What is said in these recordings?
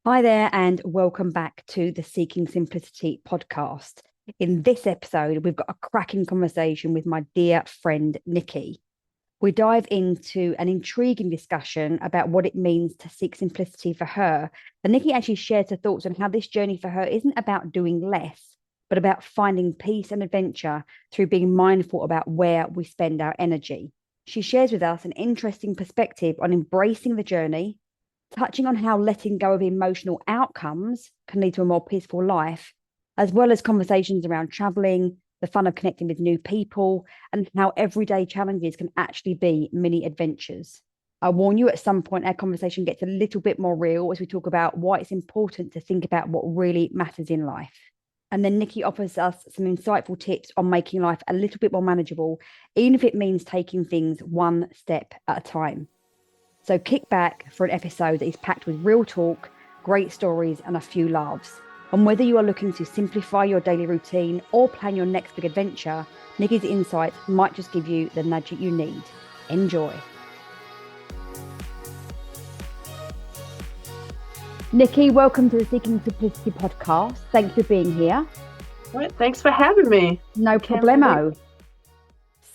Hi there, and welcome back to the Seeking Simplicity podcast. In this episode, we've got a cracking conversation with my dear friend Nikki. We dive into an intriguing discussion about what it means to seek simplicity for her. And Nikki actually shares her thoughts on how this journey for her isn't about doing less, but about finding peace and adventure through being mindful about where we spend our energy. She shares with us an interesting perspective on embracing the journey, touching on how letting go of emotional outcomes can lead to a more peaceful life, as well as conversations around traveling, the fun of connecting with new people, and how everyday challenges can actually be mini adventures. I warn you, at some point, our conversation gets a little bit more real as we talk about why it's important to think about what really matters in life. And then Nikki offers us some insightful tips on making life a little bit more manageable, even if it means taking things one step at a time. So kick back for an episode that is packed with real talk, great stories, and a few laughs. And whether you are looking to simplify your daily routine or plan your next big adventure, Nikki's insights might just give you the nudge you need. Enjoy. Nikki, welcome to the Seeking Simplicity podcast. Thanks for being here. All right, thanks for having me. No Can't believe problemo.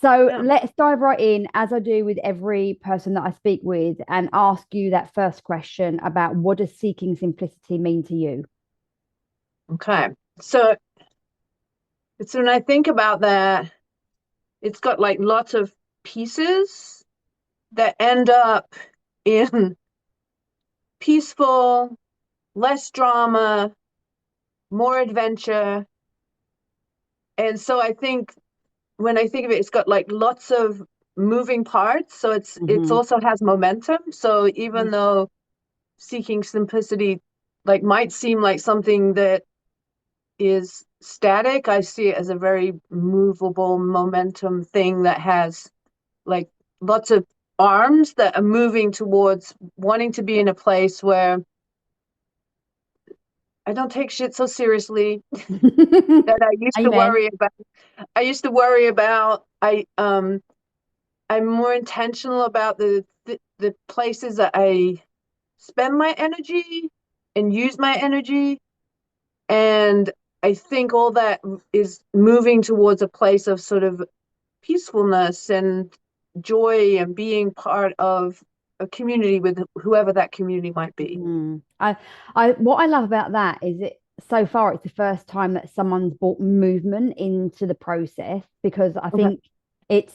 So Yeah. let's dive right in, as I do with every person that I speak with, and ask you that first question about what does seeking simplicity mean to you? Okay. So it's when I think about that, it's got like lots of pieces that end up in peaceful, less drama, more adventure. And so I think when I think of it, it's got like lots of moving parts. So it's Mhm. also has momentum. So even though seeking simplicity like might seem like something that is static. I see it as a very movable momentum thing that has like lots of arms that are moving towards wanting to be in a place where I don't take shit so seriously that I used to Amen. worry about. I used to worry about I'm more intentional about the places that I spend my energy and use my energy. And I think all that is moving towards a place of sort of peacefulness and joy and being part of a community with whoever that community might be. What I love about that is it so far it's the first time that someone's brought movement into the process because I Okay. think it's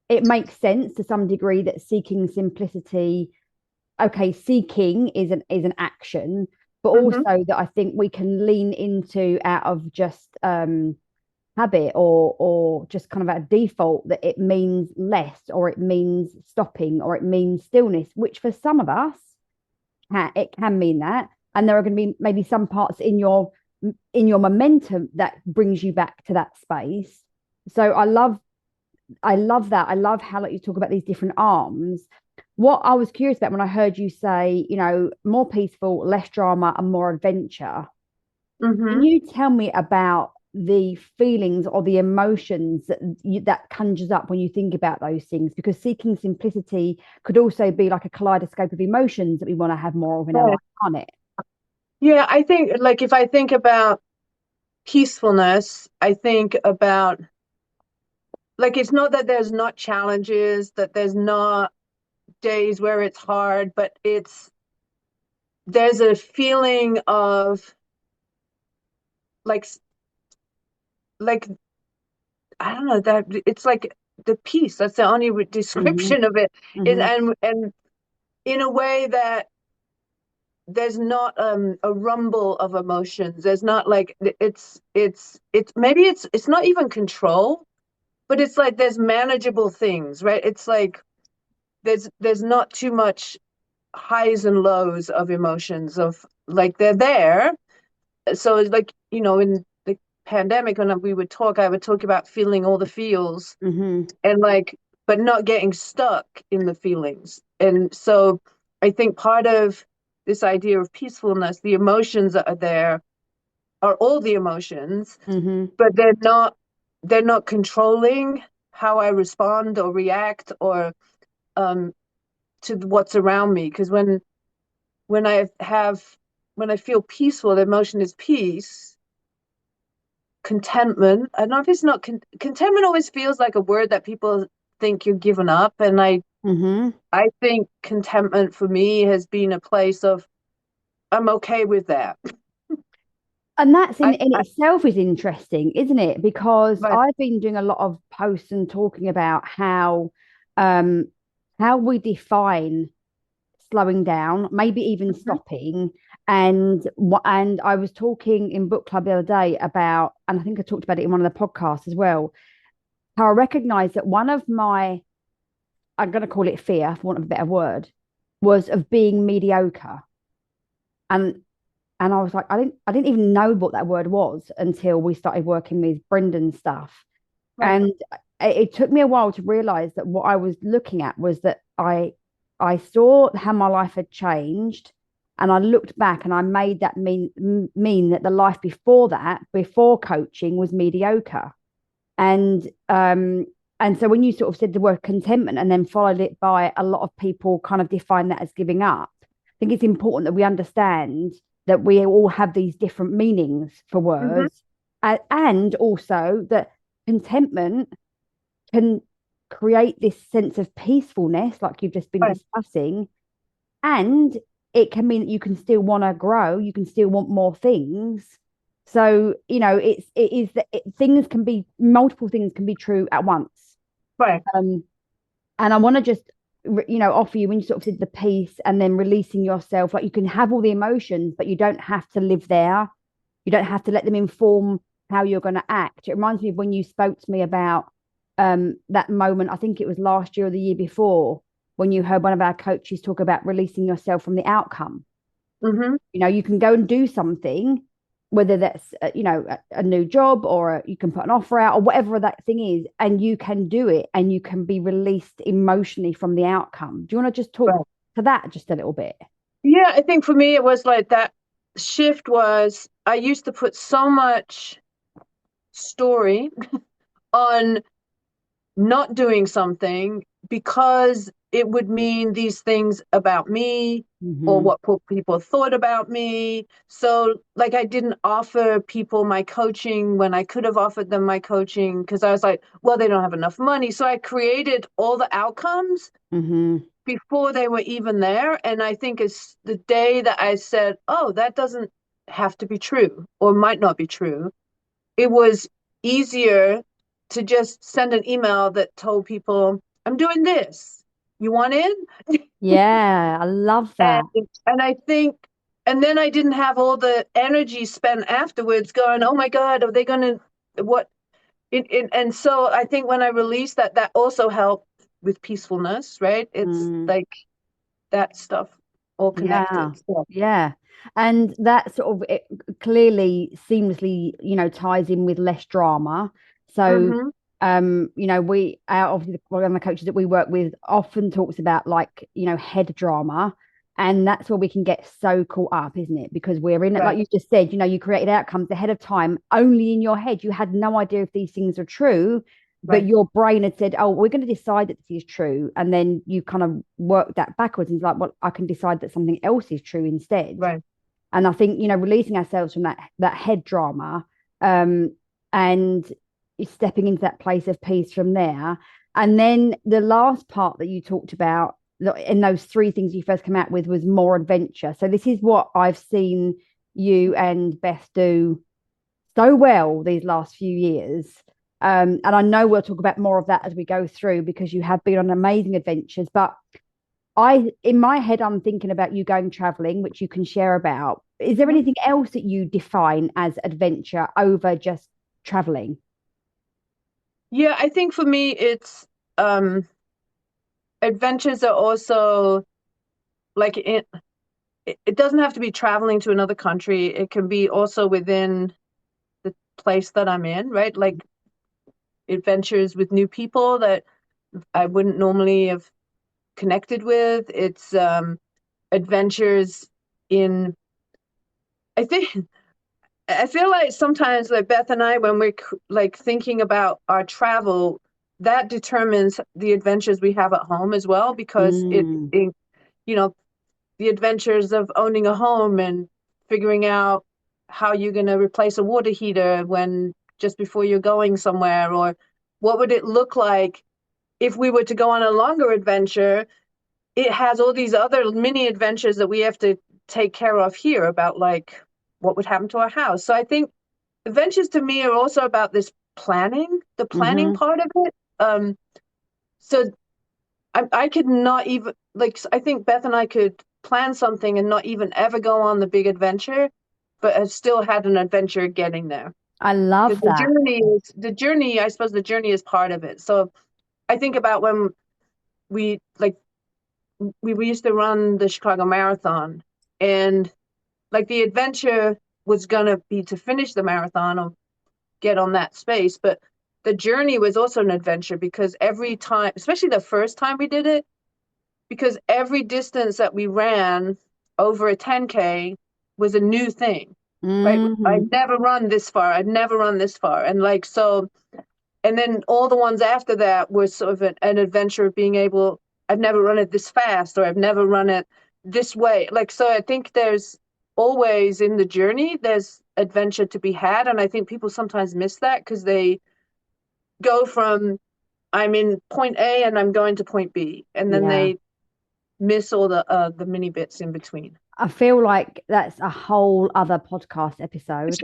it makes sense to some degree that seeking simplicity, okay, seeking is an action, but Mm-hmm. also that I think we can lean into out of just habit or just kind of a default that it means less or it means stopping or it means stillness, which for some of us it can mean that. And there are going to be maybe some parts in your momentum that brings you back to that space. So I love that. I love how like you talk about these different arms. What I was curious about when I heard you say, more peaceful, less drama, and more adventure. Can Mm-hmm. you tell me about the feelings or the emotions that conjures up when you think about those things? Because seeking simplicity could also be like a kaleidoscope of emotions that we want to have more of in our Yeah. life, can't it? Yeah, I think like if I think about peacefulness, I think about like it's not that there's not challenges, that there's not days where it's hard, but there's a feeling of like like I don't know that it's like the peace. That's the only Hmm. description of it. Hmm. And in a way that there's not a rumble of emotions. There's not like it's maybe it's not even control, but it's like there's manageable things, right? It's like there's not too much highs and lows of emotions of like they're there. So it's like, in the pandemic when we would talk, I would talk about feeling all the feels Hmm. and like but not getting stuck in the feelings. And so I think part of this idea of peacefulness, the emotions that are there are all the emotions, Hmm. but they're not controlling how I respond or react or um to what's around me. Because when I have when I feel peaceful, the emotion is peace, contentment. I don't know if it's not contentment always feels like a word that people think you're giving up. And Mm-hmm. I think contentment for me has been a place of I'm okay with that. And that's in I itself is interesting, isn't it? Because but I've been doing a lot of posts and talking about um how we define slowing down, maybe even mhm, stopping. And I was talking in book club the other day about, and I think I talked about it in one of the podcasts as well, how I recognize that one of my, I'm going to call it fear, for want of a better word, was of being mediocre. And and I was like, I didn't even know what that word was until we started working with Brendan's stuff. right. And it took me a while to realize that what I was looking at was that I saw how my life had changed, and I looked back and I made that mean that the life before that, before coaching, was mediocre. And so when you sort of said the word contentment and then followed it by a lot of people kind of define that as giving up, I think it's important that we understand that we all have these different meanings for Hmm. words, and also that contentment can create this sense of peacefulness, like you've just been Right. discussing, and it can mean that you can still want to grow, you can still want more things. So it is that things can be, multiple things can be true at once. Right. um and I want to just offer you, when you sort of said the peace and then releasing yourself, like you can have all the emotions but you don't have to live there, you don't have to let them inform how you're going to act. It reminds me of when you spoke to me about that moment, I think it was last year or the year before, when you heard one of our coaches talk about releasing yourself from the outcome. Hmm. You can go and do something, whether that's a new job, or you can put an offer out or whatever that thing is, and you can do it and you can be released emotionally from the outcome. Do you want to just talk Right. to that just a little bit? Yeah, I think for me it was like that shift was I used to put so much story on not doing something because it would mean these things about me or Mm-hmm. what people thought about me. So, like, I didn't offer people my coaching when I could have offered them my coaching because I was like, well, they don't have enough money. So, I created all the outcomes Mm-hmm. before they were even there. And I think it's the day that I said, oh, that doesn't have to be true or might not be true, it was easier to just send an email that told people, I'm doing this. You want in? Yeah, I love And that. and I think and then I didn't have all the energy spent afterwards going, oh my God, are they gonna what and so I think when I released that, that also helped with peacefulness, right? It's Mm. like that stuff all Yeah, connected. So yeah. And that sort of, it clearly seamlessly, ties in with less drama. So, mm-hmm, obviously one of the coaches that we work with often talks about, like, head drama. And that's where we can get so caught up, isn't it? Because we're in it, like right, you just said, you created outcomes ahead of time only in your head. You had no idea if these things are true, but right, your brain had said, oh, we're going to decide that this is true. And then you kind of work that backwards and it's like, well, I can decide that something else is true instead. right. And I think, releasing ourselves from that head drama, um, and stepping into that place of peace from there. And then the last part that you talked about in those three things you first come out with was more adventure. So this is what I've seen you and Beth do so well these last few years. And I know we'll talk about more of that as we go through, because you have been on amazing adventures. But in my head, I'm thinking about you going traveling, which you can share about. Is there Mhm. anything else that you define as adventure over just traveling? Yeah, I think for me it's um adventures are also like it doesn't have to be traveling to another country. It can be also within the place that I'm in, right? Like adventures with new people that I wouldn't normally have connected with. It's adventures in I think I feel like sometimes like Beth and I when we're like thinking about our travel, that determines the adventures we have at home as well because Mm, it you know the adventures of owning a home and figuring out how you're going to replace a water heater when just before you're going somewhere, or what would it look like if we were to go on a longer adventure. It has all these other mini adventures that we have to take care of here about like what would happen to our house. So I think adventures to me are also about this planning, the planning Hmm. part of it. So I could not even like I think Beth and I could plan something and not even ever go on the big adventure, but have still had an adventure getting there. I Because love that. the journey, I suppose the journey is part of it. So I think about when we like we used to run the Chicago Marathon, and like the adventure was gonna be to finish the marathon or get on that space, but the journey was also an adventure because every time, especially the first time we did it, because every distance that we ran over a 10K was a new thing, right? Hmm. I'd never run this far. I'd never run this far. And like, so, and then all the ones after that were sort of an adventure of being able, I've never run it this fast, or I've never run it this way. Like, so I think there's always in the journey, there's adventure to be had. And I think people sometimes miss that because they go from, I'm in point A and I'm going to point B. And then Yeah. they miss all the mini bits in between. I feel like that's a whole other podcast episode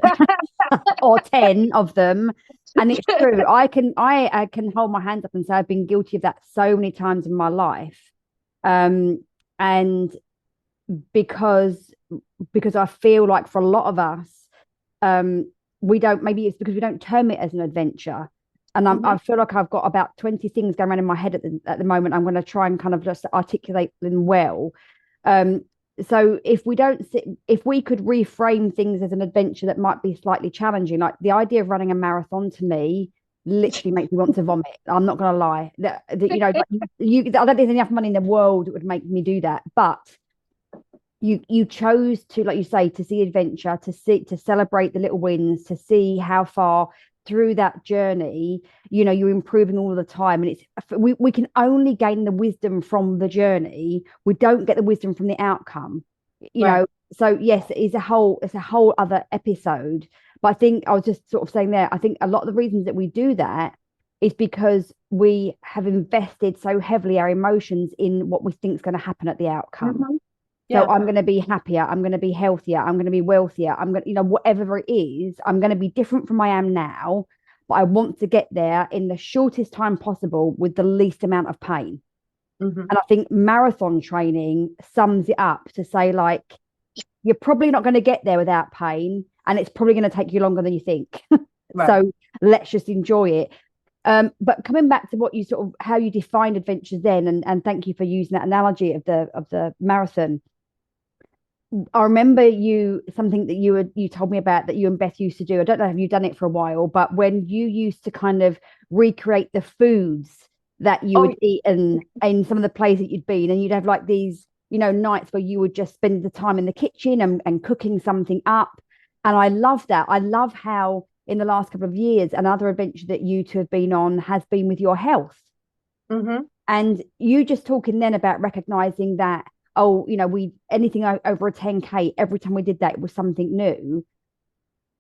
or 10 of them. And it's true. I can hold my hands up and say I've been guilty of that so many times in my life. Um, and because I feel like for a lot of us, we don't, maybe it's because we don't term it as an adventure. And Mm-hmm. I feel like I've got about 20 things going around in my head at the moment. I'm going to try and kind of just articulate them well. Um, so if we could reframe things as an adventure that might be slightly challenging, like the idea of running a marathon to me literally makes me want to vomit. I'm not going to lie. You know, like I don't think there's enough money in the world that would make me do that. But you chose to, like you say, to see adventure, to celebrate the little wins, to see how far through that journey, you know, you're improving all the time. And we can only gain the wisdom from the journey. We don't get the wisdom from the outcome, you Right. know. So yes, it's a whole other episode. But I think I was just sort of saying there, I think a lot of the reasons that we do that is because we have invested so heavily our emotions in what we think is going to happen at the outcome. Mm-hmm. So Yeah. I'm going to be happier. I'm going to be healthier. I'm going to be wealthier. I'm going to, you know, whatever it is, I'm going to be different from I am now. But I want to get there in the shortest time possible with the least amount of pain. Mm-hmm. And I think marathon training sums it up to say, like, you're probably not going to get there without pain. And it's probably going to take you longer than you think. Right. So let's just enjoy it. But coming back to what you sort of how you defined adventures then, and thank you for using that analogy of the marathon. I remember something that you told me about that you and Beth used to do. I don't know if you've done it for a while, but when you used to kind of recreate the foods that you Oh, would eat in some of the places that you'd been, and you'd have like these, you know, nights where you would just spend the time in the kitchen and cooking something up. And I love that. I love how in the last couple of years, another adventure that you two have been on has been with your health. mm-hmm. And you just talking then about recognizing that, oh, you know, anything over a 10K, every time we did that, it was something new.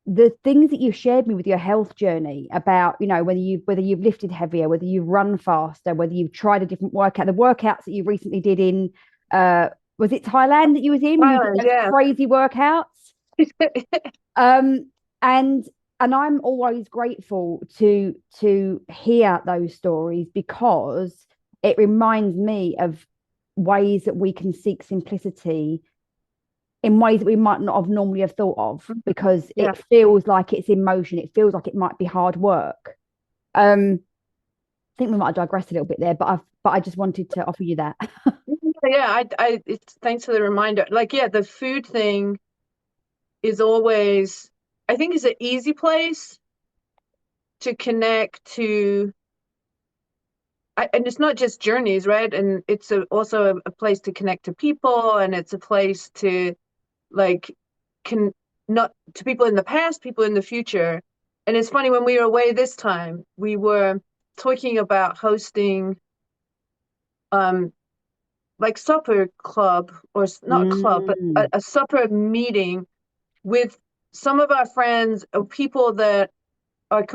The things that you shared me with your health journey about, you know, whether you've lifted heavier, whether you've run faster, whether you've tried a different workout, the workouts that you recently did in was it Thailand that you was in when you did Thailand, those yeah. crazy workouts? Um, and I'm always grateful to hear those stories because it reminds me of ways that we can seek simplicity in ways that we might not have normally have thought of because Yeah. it feels like it's in motion. It feels like it might be hard work. I think we might have digressed a little bit there, but I just wanted to offer you that. Yeah, it's thanks for the reminder. Like, yeah, the food thing is always, I think, is an easy place to connect to, and it's not just journeys, right? And it's also a place to connect to people, and it's a place to like can not to people in the past, people in the future. And it's funny when we were away this time, we were talking about hosting um like supper club or not club, but Mm, a supper meeting with some of our friends or people that are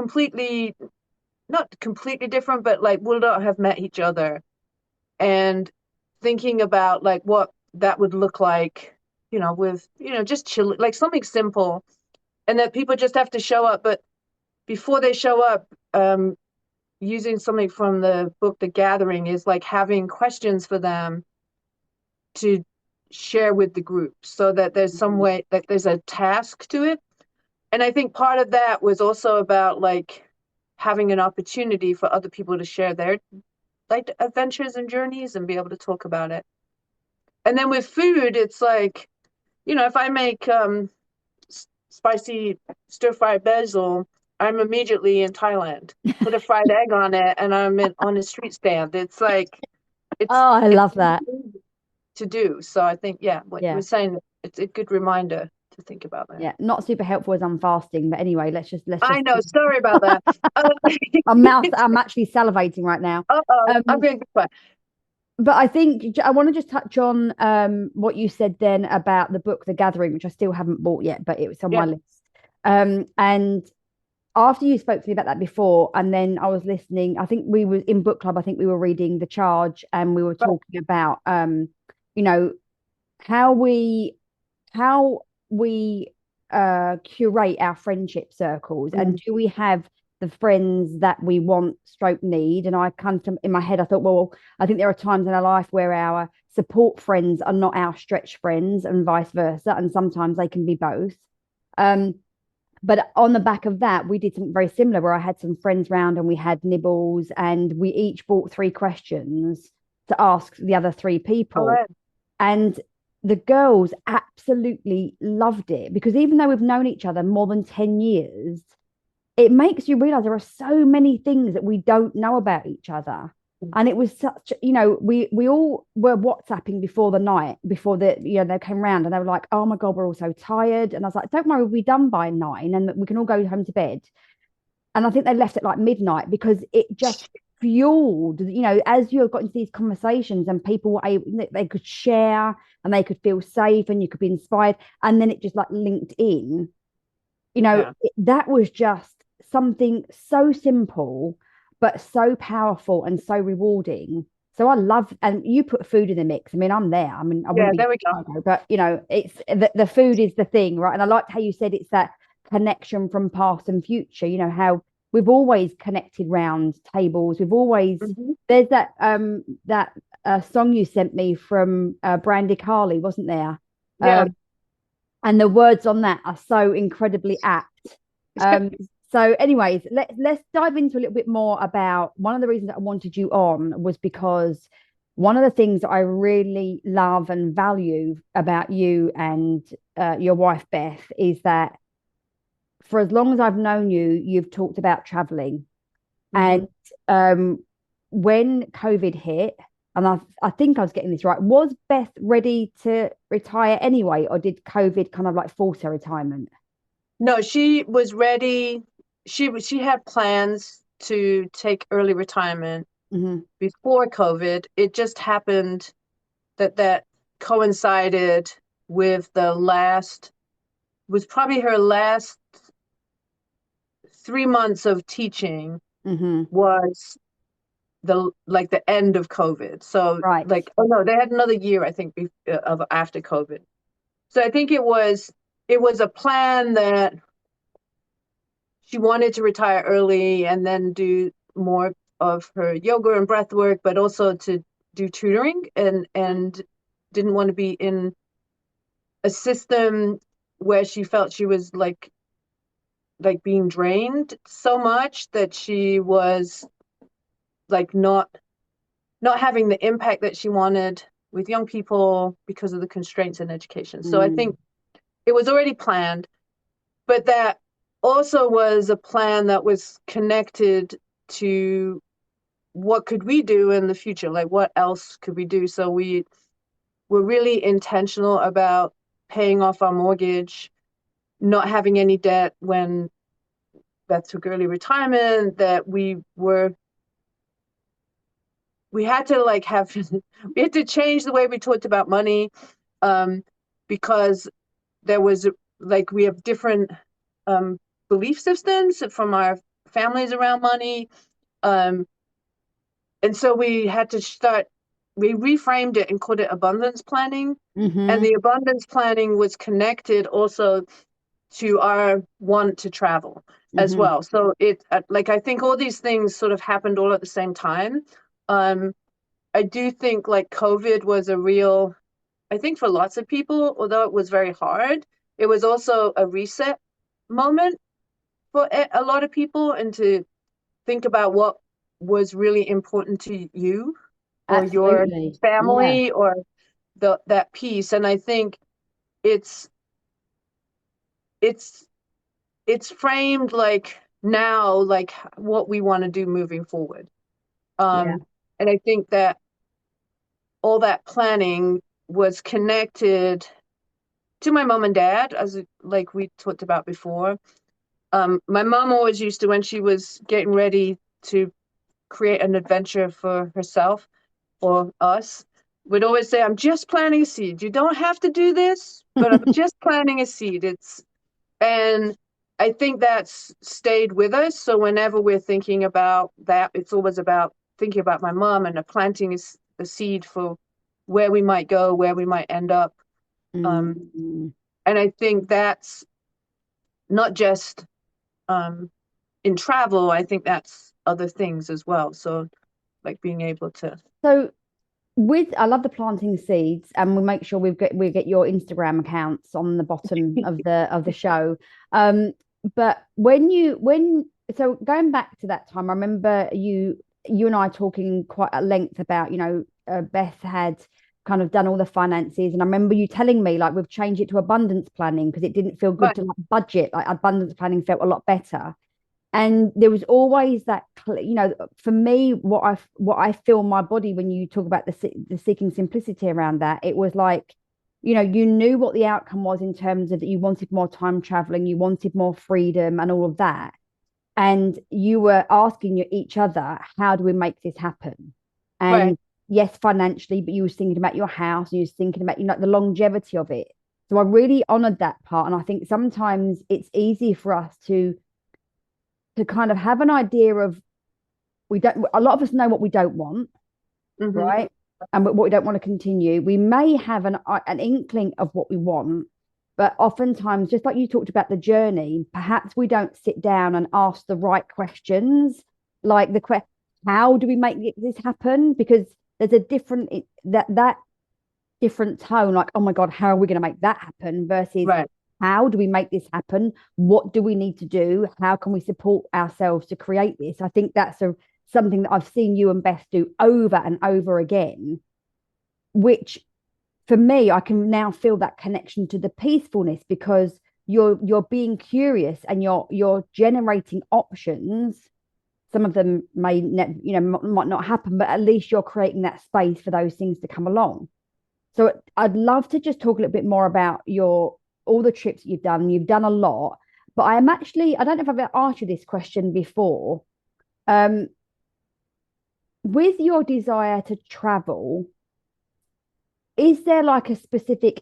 not completely different, but like will not have met each other, and thinking about like what that would look like, with, just chill, like something simple, and that people just have to show up. But before they show up, using something from the book The Gathering is like having questions for them to share with the group, so that there's some Mhm. way that there's a task to it. And I think part of that was also about like having an opportunity for other people to share their like adventures and journeys and be able to talk about it. And then with food, it's like, if I make spicy stir fried basil, I'm immediately in Thailand. Put a fried egg on it, and on a street stand. It's like it's Oh, I it's love that. to do. So I think, yeah, what you were Yeah. saying, it's a good reminder to think about that. Yeah. Not super helpful as I'm fasting, but anyway, let's just I know. Sorry about that. I'm actually salivating right now. Uh-oh, I'm Um, being quiet. but I think I want to just touch on what you said then about the book The Gathering, which I still haven't bought yet, but it was on Yeah, my list. And after you spoke to me about that before, and then I was listening, I think we were in book club, I think we were reading The Charge, and we were right. talking about you know, how we how we curate our friendship circles, and Mm, do we have the friends that we want stroke need. And I kind of in my head I thought, well, I think there are times in our life where our support friends are not our stretch friends and vice versa, and sometimes they can be both. Um but on the back of that, we did something very similar where I had some friends round and we had nibbles, and we each bought three questions to ask the other three all people. right. And the girls absolutely loved it, because even though we've known each other more than 10 years, it makes you realize there are so many things that we don't know about each other. And it was such, we all were WhatsApping before the night, before they came round, and they were like, oh my God, we're all so tired. And I was like, don't worry, we'll be done by 9 and we can all go home to bed. And I think they left at like midnight, because it just fueled, as you got into these conversations and people were able, they could share and they could feel safe and you could be inspired. And then it just like linked in, Yeah, that was just something so simple, but so powerful and so rewarding. So I love, and you put food in the mix. I mean, I'm there. I mean, I wouldn't yeah. be, There we go. but it's the food is the thing, right? And I liked how you said it's that connection from past and future. How we've always connected round tables. We've always Hmm. there's that song you sent me from Brandy Carly, wasn't there? Yeah. And the words on that are so incredibly apt. Um, so, anyways, let's dive into a little bit more about one of the reasons that I wanted you on was because one of the things that I really love and value about you and your wife Beth is that for as long as I've known you, you've talked about traveling. Hmm. And um, when COVID hit, and I think I was getting this right, was Beth ready to retire anyway, or did COVID kind of like force her retirement? No, she was ready. She had plans to take early retirement Hmm. before COVID. It just happened that coincided with was probably her last 3 months of teaching, Hmm. was the end of COVID. So Right. like, oh no, they had another year, I think, of after COVID. So I think it was a plan that she wanted to retire early and then do more of her yoga and breath work, but also to do tutoring, and didn't want to be in a system where she felt she was like being drained so much that she was like not having the impact that she wanted with young people because of the constraints in education. So I Mm. think it was already planned, but that also was a plan that was connected to what could we do in the future? Like what else could we do? So we were really intentional about paying off our mortgage, not having any debt when Beth took early retirement, that we had to like have we had to change the way we talked about money, um, because there was like we have different um, belief systems from our families around money. Um, and so we had to we reframed it and called it abundance planning. And Mm-hmm. the abundance planning was connected also to our want to travel as Mm-hmm. well. So it, like, I think all these things sort of happened all at the same time. Um, I do think like COVID was a real, I think for lots of people, although it was very hard, it was also a reset moment for a lot of people, and to think about what was really important to you or your Absolutely. Yeah. family or that piece. And I think it's it's it's framed like now like what we want to do moving forward. Yeah. And I think that all that planning was connected to my mom and dad, as like we talked about before. My mom always used to, when she was getting ready to create an adventure for herself or us, would always say, "I'm just planting a seed. You don't have to do this, but I'm just planting a seed." And I think that's stayed with us. So whenever we're thinking about that, it's always about thinking about my mom and planting a seed for where we might go, where we might end up. Um, Mm. and I think that's not just in travel. I think that's other things as well. So like being able to. So with I love the planting seeds, and we'll make sure we get your Instagram accounts on the bottom of the show. Um, but when so going back to that time, I remember you and I talking quite at length about, Beth had kind of done all the finances, and I remember you telling me like we've changed it to abundance planning because it didn't feel good Right, to like budget. Like abundance planning felt a lot better. And there was always that, for me, what I feel in my body when you talk about the seeking simplicity around that, it was like, you knew what the outcome was in terms of that you wanted more time traveling, you wanted more freedom and all of that, and you were asking each other, how do we make this happen? right. And yes, financially, but you was thinking about your house, and you was thinking about, the longevity of it. So I really honored that part, and I think sometimes it's easy for us to kind of have an idea of, we don't a lot of us know what we don't want, Mm-hmm. right? And what we don't want to continue. We may have an inkling of what we want, but oftentimes, just like you talked about the journey, perhaps we don't sit down and ask the right questions, like the question, how do we make this happen? Because there's a different that different tone, like, oh my God, how are we going to make that happen? Versus, Right. how do we make this happen? What do we need to do? How can we support ourselves to create this? I think that's something that I've seen you and Beth do over and over again, which for me, I can now feel that connection to the peacefulness, because you're being curious and you're generating options. Some of them might not happen, but at least you're creating that space for those things to come along. So I'd love to just talk a little bit more about your all the trips that you've done. You've done a lot, but I don't know if I've ever asked you this question before. Um, with your desire to travel, is there like a specific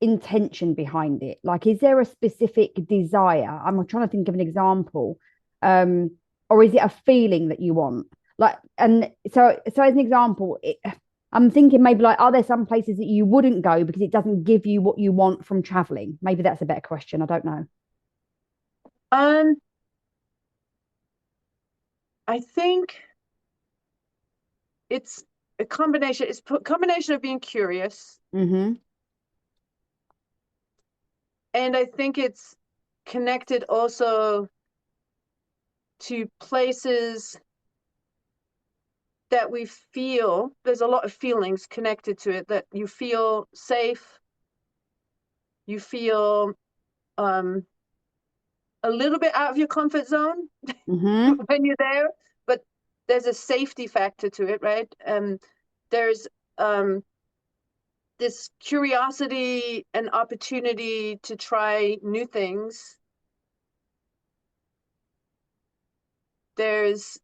intention behind it? Like, is there a specific desire? I'm trying to think of an example. Um, or is it a feeling that you want? Like, and so as an example, I'm thinking maybe like, are there some places that you wouldn't go because it doesn't give you what you want from traveling? Maybe that's a better question. I don't know. Um, I think it's a combination. It's a combination of being curious, Mm-hmm. and I think it's connected also to places that we feel. There's a lot of feelings connected to it, that you feel safe, you feel um, a little bit out of your comfort zone Mm-hmm. when you're there, but there's a safety factor to it, right? There's um, this curiosity and opportunity to try new things. There's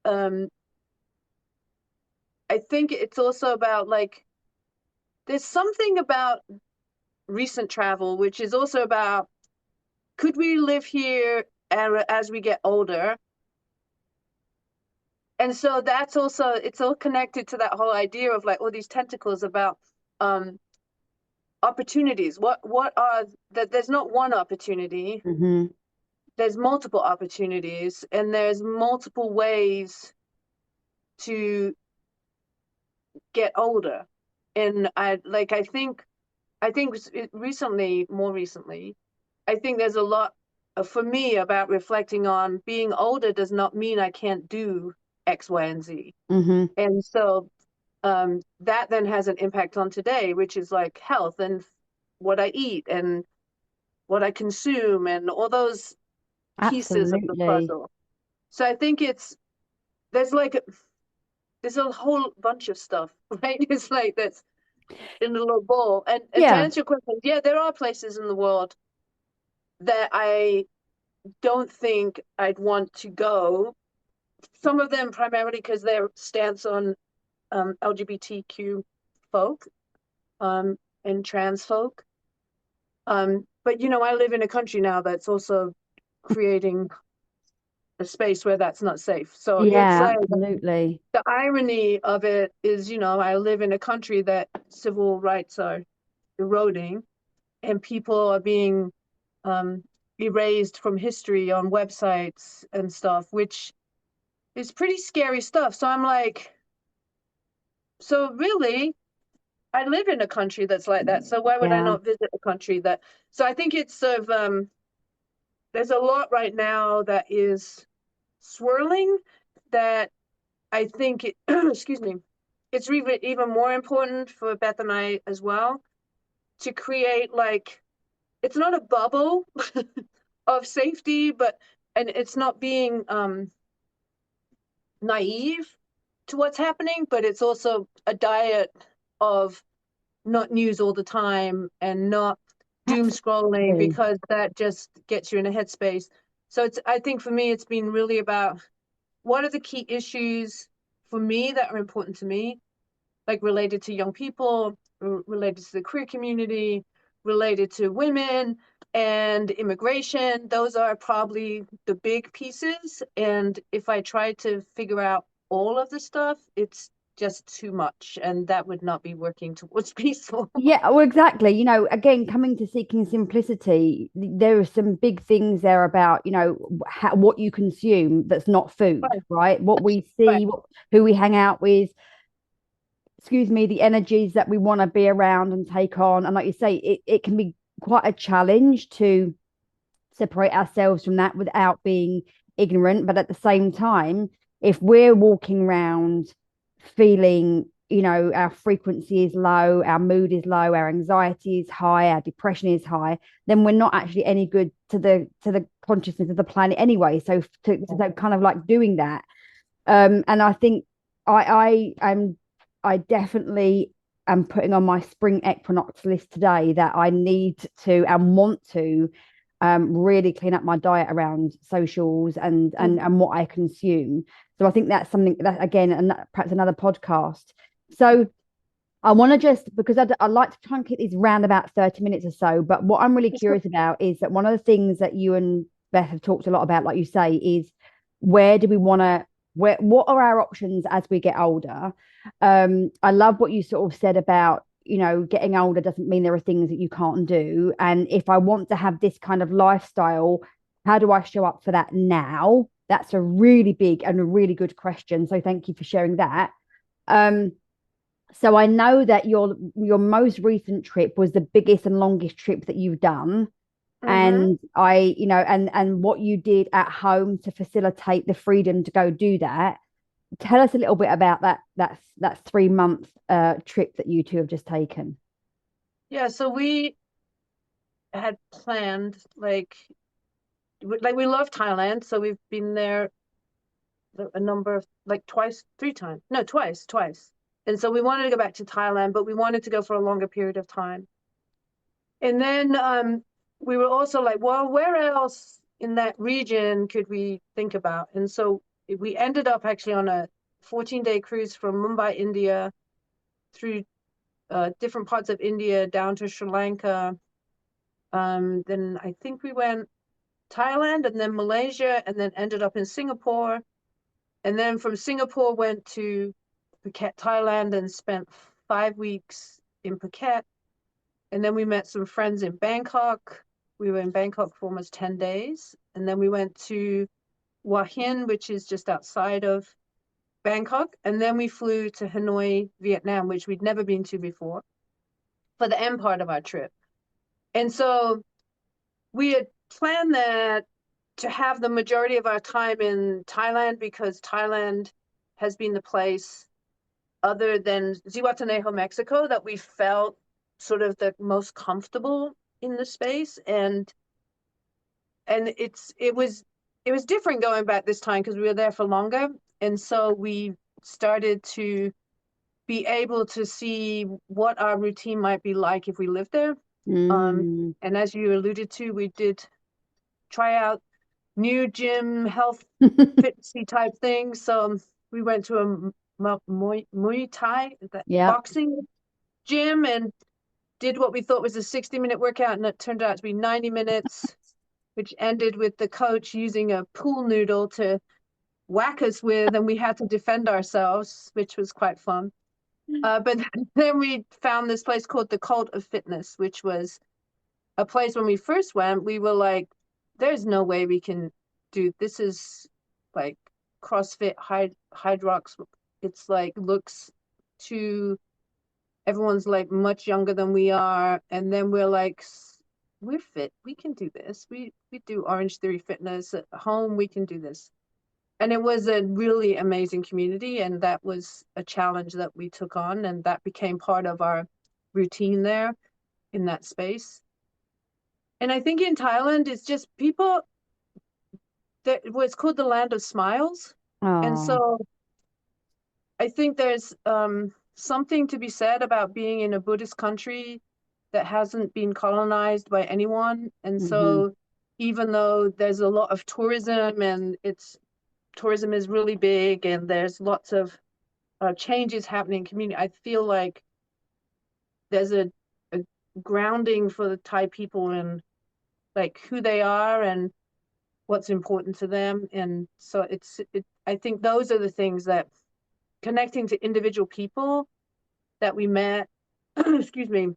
um, I think it's also about like, there's something about recent travel, which is also about could we live here as we get older? And so that's also, it's all connected to that whole idea of like all these tentacles about um opportunities. What are that? There's not one opportunity. Mm-hmm. There's multiple opportunities, and there's multiple ways to get older. And I think recently, more recently, I think there's a lot for me about reflecting on being older does not mean I can't do X, Y, and Z. Mm-hmm. And so that then has an impact on today, which is like health and what I eat and what I consume and all those pieces of the Absolutely. puzzle. So I think there's like there's a whole bunch of stuff, right? It's like that's in a little bowl. And to Yeah. answer your question, yeah, there are places in the world that I don't think I'd want to go. Some of them primarily because their stance on LGBTQ folk and trans folk. But I live in a country now that's also creating a space where that's not safe. So it's Yeah, like absolutely. the irony of it is, I live in a country that civil rights are eroding and people are being um, erased from history on websites and stuff, which is pretty scary stuff. So I'm like, so really, I live in a country that's like that. So why would I Yeah. not visit a country that? So I think it's sort of there's a lot right now that is swirling that I think excuse me, it's even more important for Beth and I as well to create like it's not a bubble of safety, but and it's not being naive to what's happening, but it's also a diet of not news all the time and not doom scrolling Absolutely. because that just gets you in a headspace. So I think for me it's been really about what are the key issues for me that are important to me, like related to young people, related to the queer community, related to women and immigration. Those are probably the big pieces. And if I try to figure out all of the stuff, it's just too much. And that would not be working towards peaceful. Yeah, well, exactly. Again, coming to seeking simplicity, there are some big things there about, what you consume that's not food, Right, right? What we right. see, who we hang out with, excuse me, the energies that we want to be around and take on. And like you say, it can be quite a challenge to separate ourselves from that without being ignorant. But at the same time, if we're walking around feeling, our frequency is low, our mood is low, our anxiety is high, our depression is high, then we're not actually any good to the consciousness of the planet anyway. So to kind of like doing that. And I think I definitely am putting on my spring equinox list today that I need to and want to really clean up my diet around socials and what I consume. So I think that's something that again, and perhaps another podcast. So I want to just because I like to try and keep these round about 30 minutes or so. But what I'm really curious about is that one of the things that you and Beth have talked a lot about, like you say, is where do we want to what are our options as we get older? I love what you sort of said about, getting older doesn't mean there are things that you can't do. And if I want to have this kind of lifestyle, how do I show up for that now? That's a really big and a really good question. So thank you for sharing that. Um, so I know that your most recent trip was the biggest and longest trip that you've done. Mm-hmm. And and what you did at home to facilitate the freedom to go do that. Tell us a little bit about that 3 month trip that you two have just taken. Yeah, so we had planned like we love Thailand, so we've been there a number of like twice, three times. No, twice. And so we wanted to go back to Thailand, but we wanted to go for a longer period of time. And then we were also like, well, where else in that region could we think about? And so we ended up actually on a 14-day cruise from Mumbai, India, through different parts of India down to Sri Lanka. Then I think we went Thailand and then Malaysia and then ended up in Singapore. And then from Singapore went to Phuket, Thailand and spent 5 weeks in Phuket. And then we met some friends in Bangkok. We were in Bangkok for almost 10 days. And then we went to Hua Hin, which is just outside of Bangkok. And then we flew to Hanoi, Vietnam, which we'd never been to before, for the end part of our trip. And so we had planned that to have the majority of our time in Thailand, because Thailand has been the place other than Zihuatanejo, Mexico, that we felt sort of the most comfortable in the space. And it was different going back this time because we were there for longer. And so we started to be able to see what our routine might be like if we lived there. And as you alluded to, we did try out new gym, health, fitnessy type things. So we went to a Muay Thai, boxing gym, and did what we thought was a 60-minute workout, and it turned out to be 90 minutes, which ended with the coach using a pool noodle to whack us with, and we had to defend ourselves, which was quite fun. But then we found this place called the Cult of Fitness, which was a place when we first went, we were like, there's no way we can do this. Is like CrossFit Hydrox. It's like looks too, everyone's like much younger than we are. And then we're like, we're fit. We can do this. We do Orange Theory Fitness at home. We can do this. And it was a really amazing community. And that was a challenge that we took on. And that became part of our routine there in that space. And I think in Thailand, it's just people, that was called the land of smiles. And so I think there's something to be said about being in a Buddhist country that hasn't been colonized by anyone. And so even though there's a lot of tourism and tourism is really big and there's lots of changes happening in community, I feel like there's a grounding for the Thai people in like who they are and what's important to them. And so I think those are the things that connecting to individual people that we met, excuse me,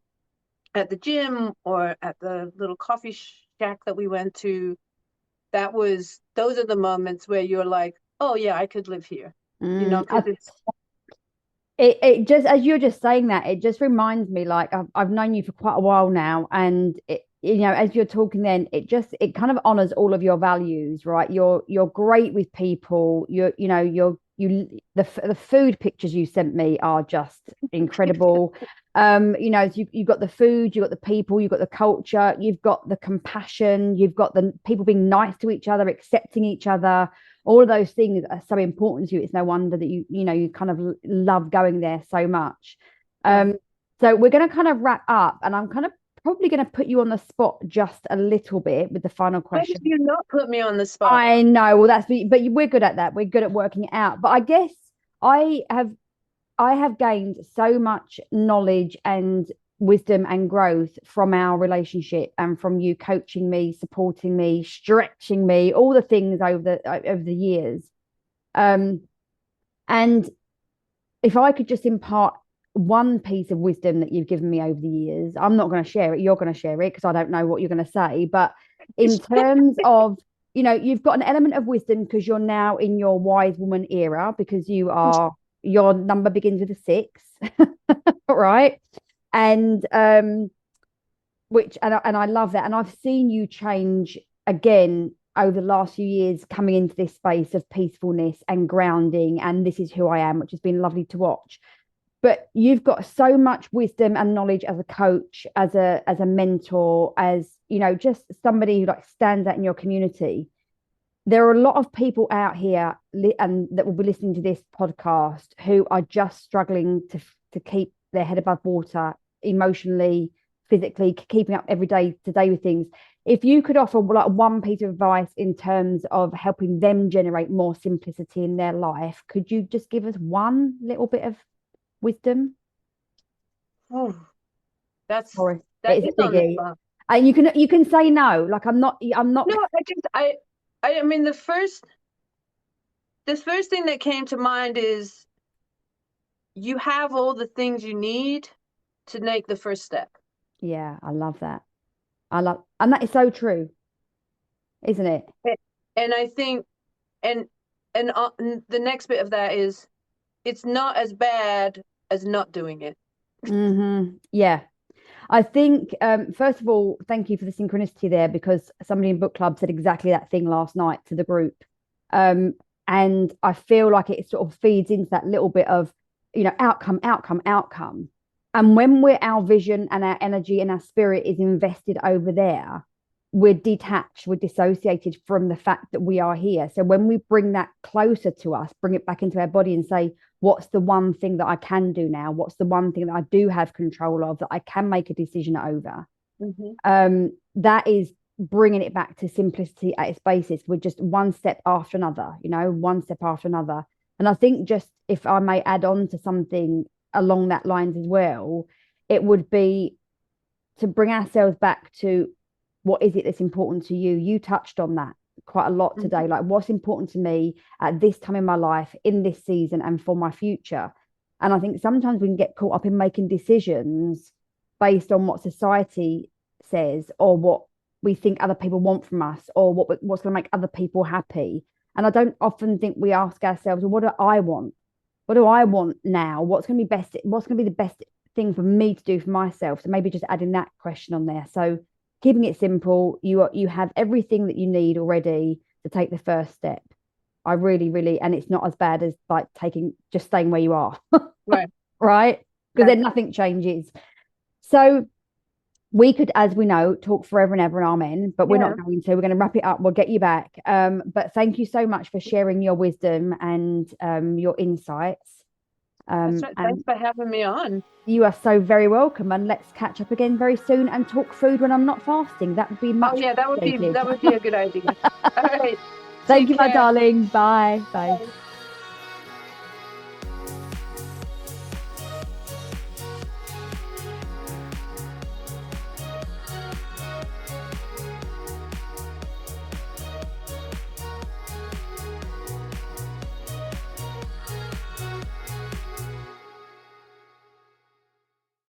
at the gym or at the little coffee shack that we went to, those are the moments where you're like, oh yeah, I could live here, because it just, as you're just saying that, it just reminds me, like I've known you for quite a while now, and as you're talking, then it kind of honors all of your values, right? You're great with people. The food pictures you sent me are just incredible. You've got the food, you've got the people, you've got the culture, you've got the compassion, you've got the people being nice to each other, accepting each other. All of those things are so important to you. It's no wonder that you kind of love going there so much. So we're going to kind of wrap up, and I'm kind of probably going to put you on the spot just a little bit with the final question. Why did you not put me on the spot? I know. Well, but we're good at that. We're good at working it out. But I guess I have gained so much knowledge and wisdom and growth from our relationship and from you coaching me, supporting me, stretching me, all the things over the years. And if I could just impart one piece of wisdom that you've given me over the years, I'm not going to share it. You're going to share it because I don't know what you're going to say. But in terms of, you've got an element of wisdom because you're now in your wise woman era, because your number begins with a 6, right? And I love that. And I've seen you change again over the last few years, coming into this space of peacefulness and grounding. And this is who I am, which has been lovely to watch. But you've got so much wisdom and knowledge as a coach, as a mentor, as just somebody who like stands out in your community. There are a lot of people out here and that will be listening to this podcast who are just struggling to keep their head above water emotionally, physically, keeping up every day today with things. If you could offer like one piece of advice in terms of helping them generate more simplicity in their life, could you just give us one little bit of wisdom? Whew, that's Or that it's is a on the biggie. spot. And you can say no. Like I'm not No, I mean the first thing that came to mind is you have all the things you need to make the first step. Yeah, I love that. And that is so true, isn't it? And I think, and and the next bit of that is it's not as bad as not doing it. Yeah. I think, first of all, thank you for the synchronicity there because somebody in book club said exactly that thing last night to the group. Um, and I feel like it sort of feeds into that little bit of, outcome, outcome, outcome. And when our vision and our energy and our spirit is invested over there, we're detached, we're dissociated from the fact that we are here. So when we bring that closer to us, bring it back into our body and say, what's the one thing that I can do now? What's the one thing that I do have control of that I can make a decision over? Mm-hmm. That is bringing it back to simplicity at its basis. We're just one step after another, one step after another. And I think just if I may add on to something along that lines as well, it would be to bring ourselves back to what is it that's important to you. You touched on that quite a lot Mm-hmm. today, like what's important to me at this time in my life, in this season, and for my future. And I think sometimes we can get caught up in making decisions based on what society says or what we think other people want from us or what's going to make other people happy. And I don't often think we ask ourselves, well, what do I want? What do I want now? What's going to be best? What's going to be the best thing for me to do for myself? So maybe just adding that question on there. So keeping it simple, you have everything that you need already to take the first step. I really, really, and it's not as bad as like just staying where you are, Right. right? Because Yeah. then nothing changes. So we could, as we know, talk forever and ever and amen, but we're Yeah. not going to. We're going to wrap it up. We'll get you back. But thank you so much for sharing your wisdom and your insights. That's right. Thanks And for having me on. you are so very welcome. And let's catch up again very soon and talk food when I'm not fasting. That would be Oh much yeah, appreciated. that would be a good idea. All right. Thank Take you, my care. darling. Bye. Bye. Bye.